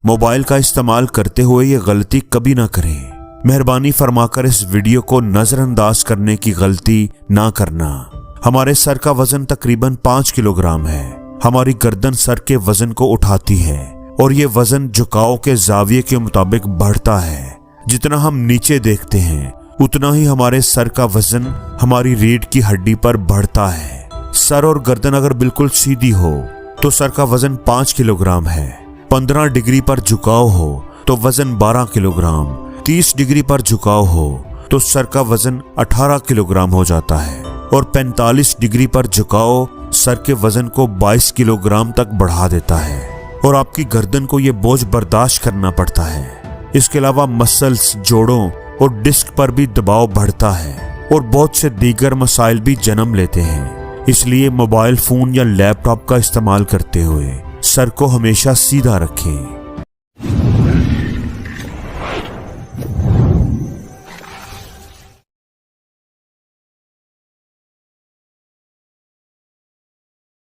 Mobile का इस्तेमाल करते हुए ये गलती कभी ना करें। मेहरबानी फरमाकर इस वीडियो को नजरअंदाज करने की गलती ना करना। हमारे सर का वजन तकरीबन 5 किलोग्राम है। हमारी गर्दन सर के वजन को उठाती है और ये वजन झुकाव के जाविये के मुताबिक बढ़ता है। जितना हम नीचे देखते हैं उतना ही हमारे सर का वजन हमारी रीढ़ की हड्डी पर बढ़ता है। सर और गर्दन अगर बिल्कुल सीधी हो तो सर का वजन 5 किलोग्राम है। 15 डिग्री पर झुकाव हो तो वजन 12 किलोग्राम, 30 डिग्री पर झुकाव हो तो सर का वजन 18 किलोग्राम हो जाता है और 45 डिग्री पर झुकाव सर के वजन को 22 किलोग्राम तक बढ़ा देता है और आपकी गर्दन को यह बोझ बर्दाश्त करना पड़ता है। इसके अलावा मसल्स, जोड़ों और डिस्क पर भी दबाव बढ़ता है और बहुत से दीगर मसाइल भी जन्म लेते हैं। इसलिए मोबाइल फोन या लैपटॉप का इस्तेमाल करते हुए सर को हमेशा सीधा रखें।